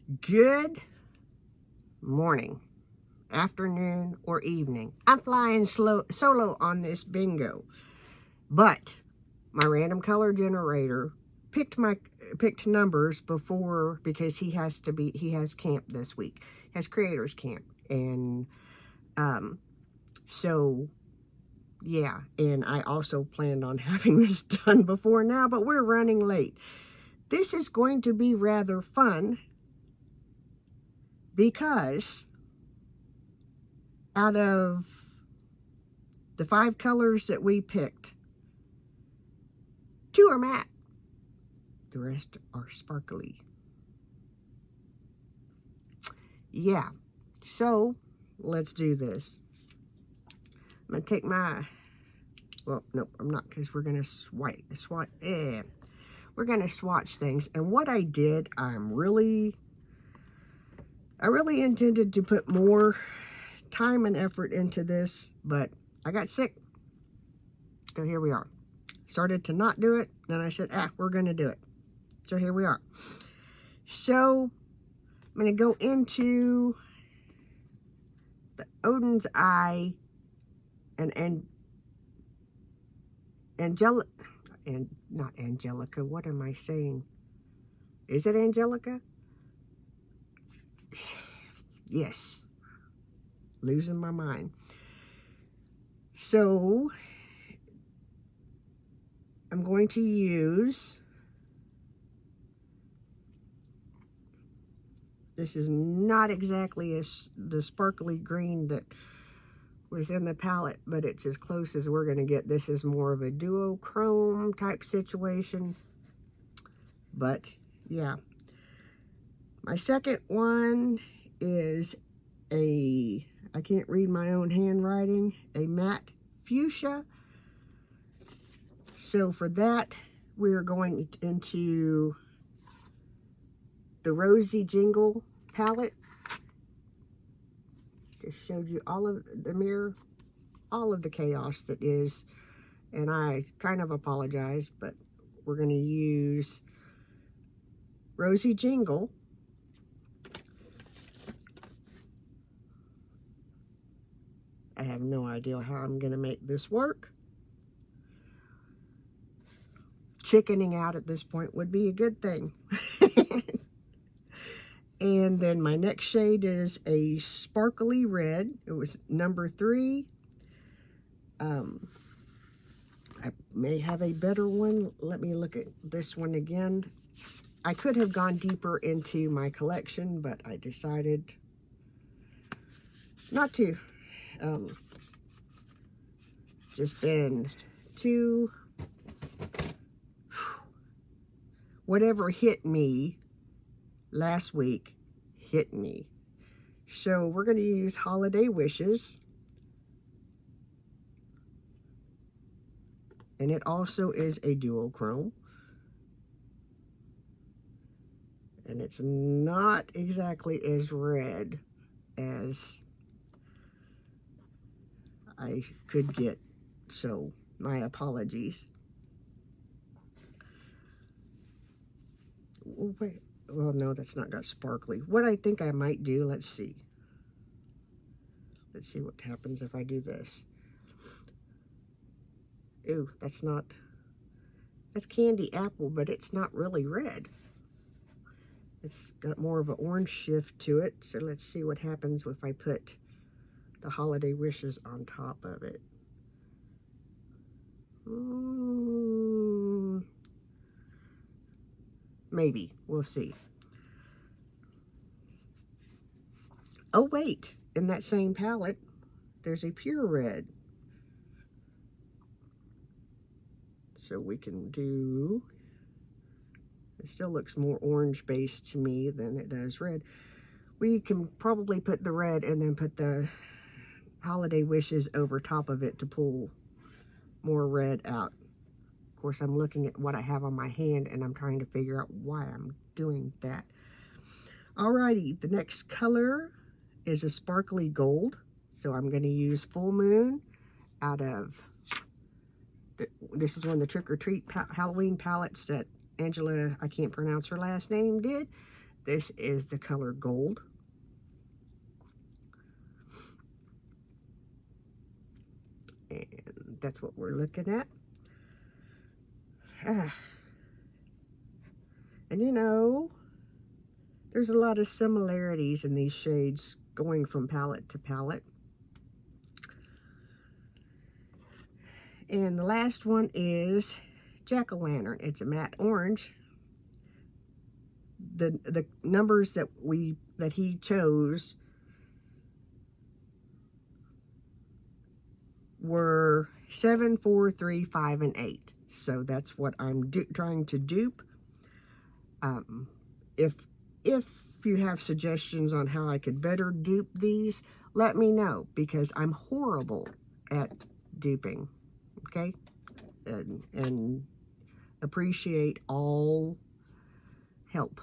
Good morning, afternoon, or evening. I'm flying solo on this bingo, but my random color generator picked numbers before because he has camp this week. He has creators camp, and so yeah, and I also planned on having this done before now, but we're running late. This is going to be rather fun because out of the 5 colors that we picked, 2 are matte. The rest are sparkly. Yeah, so let's do this. I'm going to take my, well, nope, I'm not, because we're going to we're going to swatch things. And what I did, I really intended to put more time and effort into this, but I got sick. So here we are. Started to not do it, then I said, we're going to do it. So here we are. So I'm going to go into the Odin's Eye and not Angelica. What am I saying? Is it Angelica? Yes. Losing my mind. So I'm going to use, this is not exactly the sparkly green that was in the palette, but it's as close as we're going to get. This is more of a duochrome type situation. But yeah. My second one is I can't read my own handwriting, a matte fuchsia. So for that, we're going into the Rosy Jingle palette. Just showed you all of the mirror, all of the chaos that is, and I kind of apologize, but we're going to use Rosy Jingle. I have no idea how I'm going to make this work. Chickening out at this point would be a good thing. And then my next shade is a sparkly red. It was number 3. I may have a better one. Let me look at this one again. I could have gone deeper into my collection, but I decided not to. Just been too, whatever hit me last week hit me. So we're going to use Holiday Wishes. And it also is a duochrome. And it's not exactly as red as I could get. So my apologies. Wait, well, no, that's not got sparkly. What I think I might do, let's see. Let's see what happens if I do this. Ooh, that's candy apple, but it's not really red. It's got more of an orange shift to it. So let's see what happens if I put the Holiday Wishes on top of it. Maybe. We'll see. Oh, wait. In that same palette, there's a pure red. So we can do... It still looks more orange based to me than it does red. We can probably put the red and then put the Holiday Wishes over top of it to pull more red out. Of course, I'm looking at what I have on my hand and I'm trying to figure out why I'm doing that. Alrighty, the next color is a sparkly gold. So I'm going to use Full Moon out of, this is one of the Trick or Treat Halloween palettes that Angela, I can't pronounce her last name, did. This is the color Gold. And that's what we're looking at. And you know, there's a lot of similarities in these shades going from palette to palette. And the last one is Jack-O-Lantern. It's a matte orange. The numbers that he chose were 7, 4, 3, 5, and 8. So that's what I'm trying to dupe. If you have suggestions on how I could better dupe these, let me know, because I'm horrible at duping. Okay, and appreciate all help.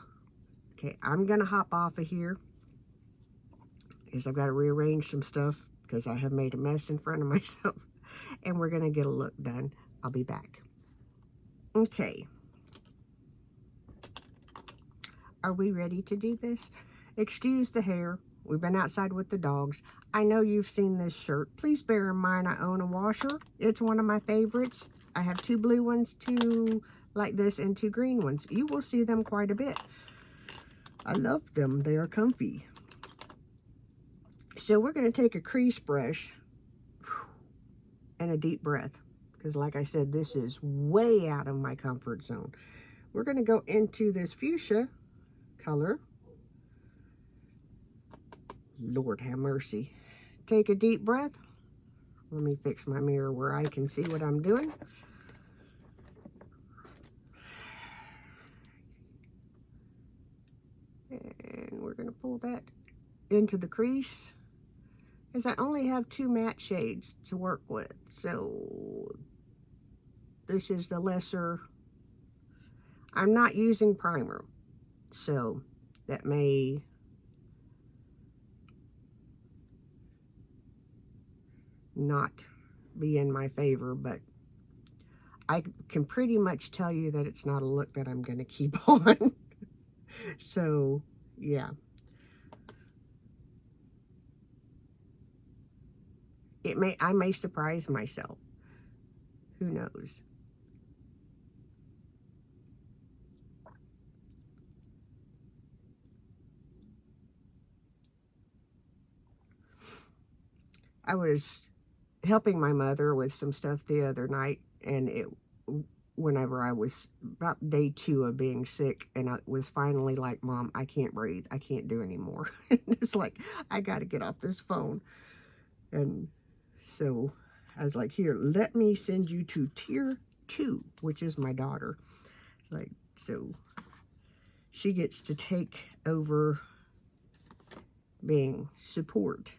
Okay, I'm gonna hop off of here because I've got to rearrange some stuff because I have made a mess in front of myself, and we're gonna get a look done. I'll be back. Okay, are we ready to do this? Excuse the hair. We've been outside with the dogs. I know you've seen this shirt. Please bear in mind I own a washer. It's one of my favorites. I have 2 blue ones, 2 like this, and 2 green ones. You will see them quite a bit. I love them. They are comfy. So we're going to take a crease brush and a deep breath, because like I said, this is way out of my comfort zone. We're going to go into this fuchsia color. Lord have mercy. Take a deep breath. Let me fix my mirror where I can see what I'm doing. And we're going to pull that into the crease, as I only have 2 matte shades to work with. So this is the lesser. I'm not using primer, so that may not be in my favor, but I can pretty much tell you that it's not a look that I'm going to keep on. So yeah, I may surprise myself. Who knows? I was helping my mother with some stuff the other night, and whenever I was about day 2 of being sick, and I was finally like, Mom, I can't breathe. I can't do anymore. It's like, I got to get off this phone. And so I was like, here, let me send you to tier 2, which is my daughter. Like, so she gets to take over being support.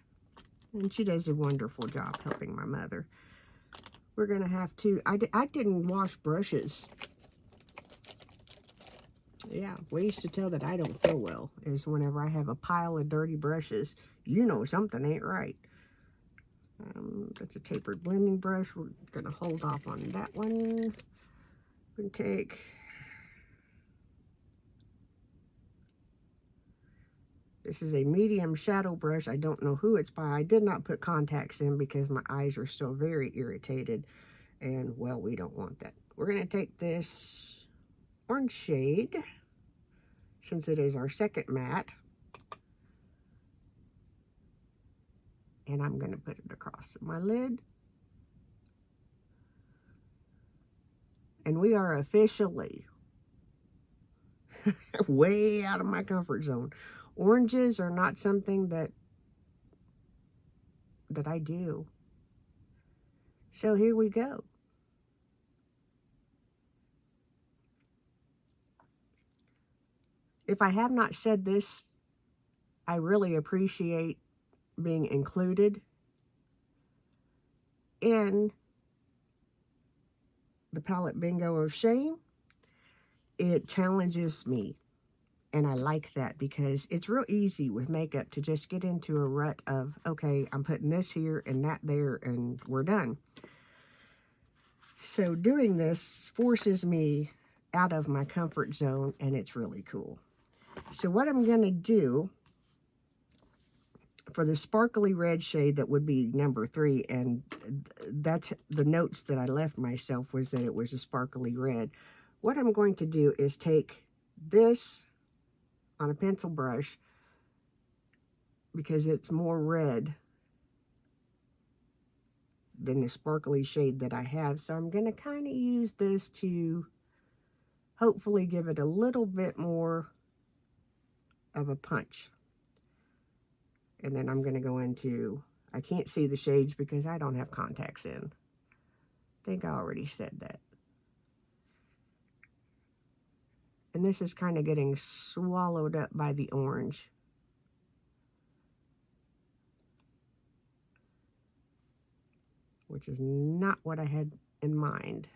And she does a wonderful job helping my mother. We're going to have to, I didn't wash brushes. Yeah, ways to tell that I don't feel well is whenever I have a pile of dirty brushes, you know something ain't right. That's a tapered blending brush. We're going to hold off on that one. We're going to take this is a medium shadow brush. I don't know who it's by. I did not put contacts in because my eyes are still very irritated. And, well, we don't want that. We're going to take this orange shade, since it is our second matte. And I'm going to put it across my lid. And we are officially way out of my comfort zone. Oranges are not something that I do. So here we go. If I have not said this, I really appreciate being included in the palette bingo of shame. It challenges me, and I like that, because it's real easy with makeup to just get into a rut of, okay, I'm putting this here and that there and we're done. So doing this forces me out of my comfort zone, and it's really cool. So what I'm going to do for the sparkly red shade, that would be number 3, and that's the notes that I left myself, was that it was a sparkly red. What I'm going to do is take this on a pencil brush, because it's more red than the sparkly shade that I have. So I'm going to kind of use this to hopefully give it a little bit more of a punch. And then I'm going to go into, I can't see the shades because I don't have contacts in. I think I already said that. And this is kind of getting swallowed up by the orange. Which is not what I had in mind.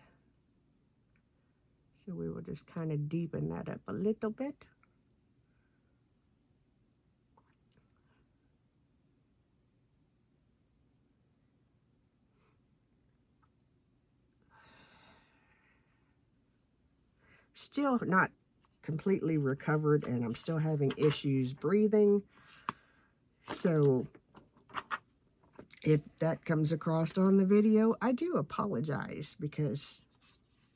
So we will just kind of deepen that up a little bit. Still not completely recovered, and I'm still having issues breathing. So if that comes across on the video, I do apologize, because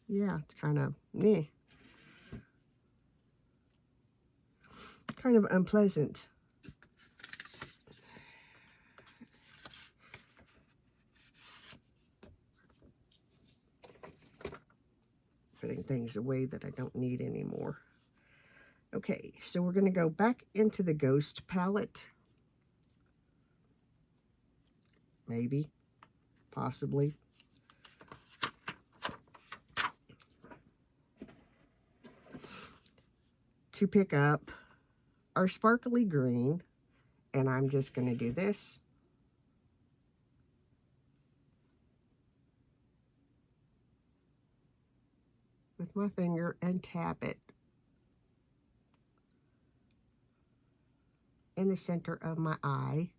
yeah, it's kind of kind of unpleasant. Putting things away that I don't need anymore. Okay, so we're going to go back into the Ghost palette. Maybe, possibly. To pick up our sparkly green, and I'm just going to do this. With my finger and tap it in the center of my eye.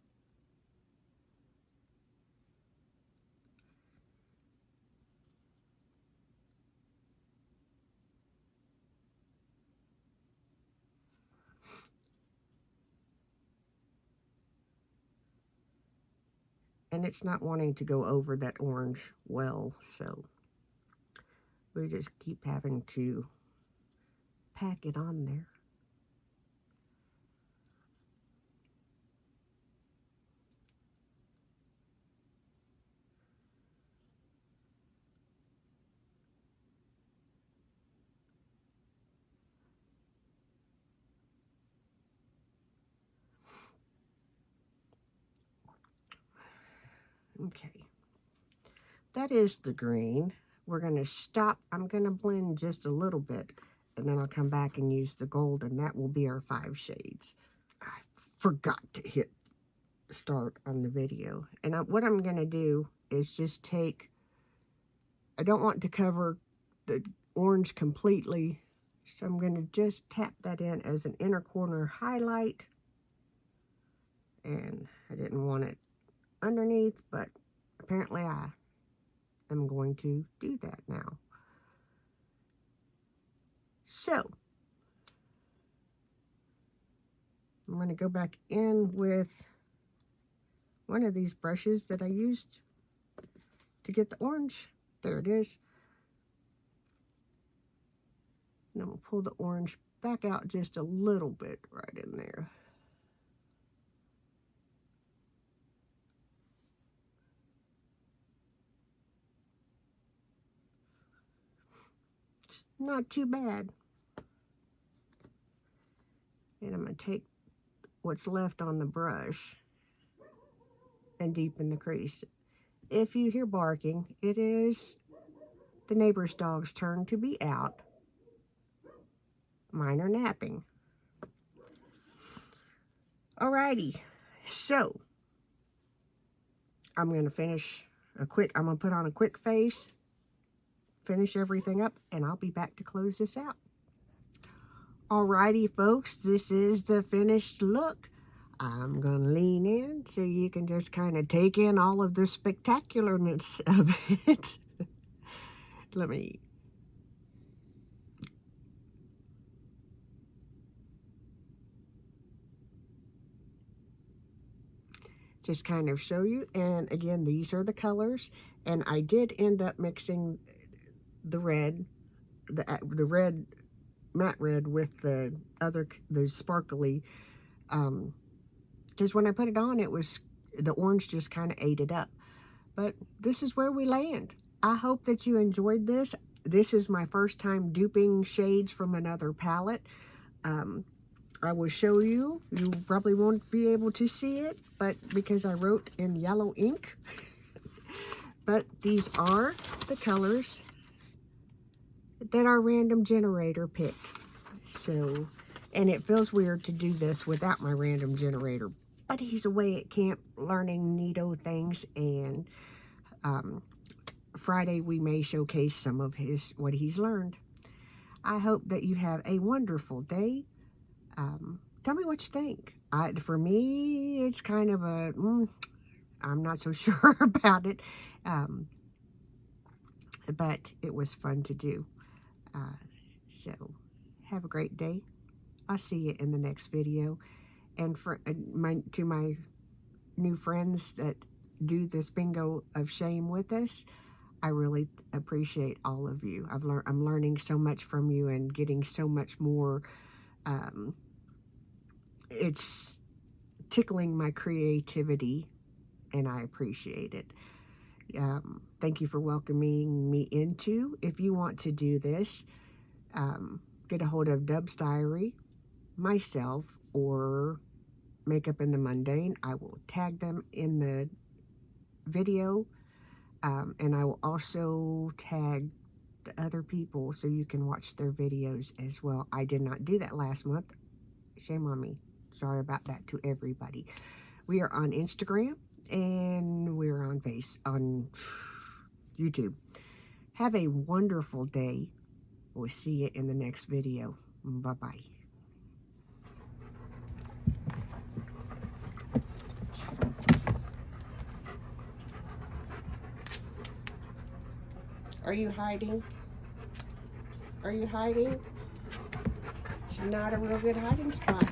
And it's not wanting to go over that orange well, so we just keep having to pack it on there. Okay, that is the green. We're going to stop. I'm going to blend just a little bit, and then I'll come back and use the gold, and that will be our 5 shades. I forgot to hit start on the video. And what I'm going to do is just take, I don't want to cover the orange completely, so I'm going to just tap that in as an inner corner highlight. And I didn't want it underneath, but apparently I am going to do that now. So I'm going to go back in with one of these brushes that I used to get the orange. There it is. And I'm going to pull the orange back out just a little bit right in there. It's not too bad. And I'm going to take what's left on the brush and deepen the crease. If you hear barking, it is the neighbor's dog's turn to be out. Mine are napping. Alrighty, so I'm going to finish I'm going to put on a quick face, finish everything up, and I'll be back to close this out. Alrighty, folks, this is the finished look. I'm going to lean in so you can just kind of take in all of the spectacularness of it. Let me... just kind of show you. And again, these are the colors, and I did end up mixing the red, the red, matte red, with the sparkly, because when I put it on, it was, the orange just kind of ate it up. But this is where we land. I hope that you enjoyed this. This is my first time duping shades from another palette. I will show you. You probably won't be able to see it, but because I wrote in yellow ink. But these are the colors that our random generator picked. So, and it feels weird to do this without my random generator, but he's away at camp learning neato things, and Friday we may showcase some of what he's learned. I hope that you have a wonderful day. Tell me what you think. For me, it's kind of a, I'm not so sure about it, but it was fun to do. So, have a great day. I'll see you in the next video. And for to my new friends that do this bingo of shame with us, I really appreciate all of you. I'm learning so much from you and getting so much more. It's tickling my creativity, and I appreciate it. Thank you for welcoming me into. If you want to do this, get a hold of Dub's Diary, myself, or Makeup in the Mundane. I will tag them in the video, and I will also tag the other people so you can watch their videos as well. I did not do that last month. Shame on me. Sorry about that to everybody. We are on Instagram, and we're on on YouTube. Have a wonderful day. We'll see you in the next video. Bye-bye. Are you hiding? Are you hiding? It's not a real good hiding spot.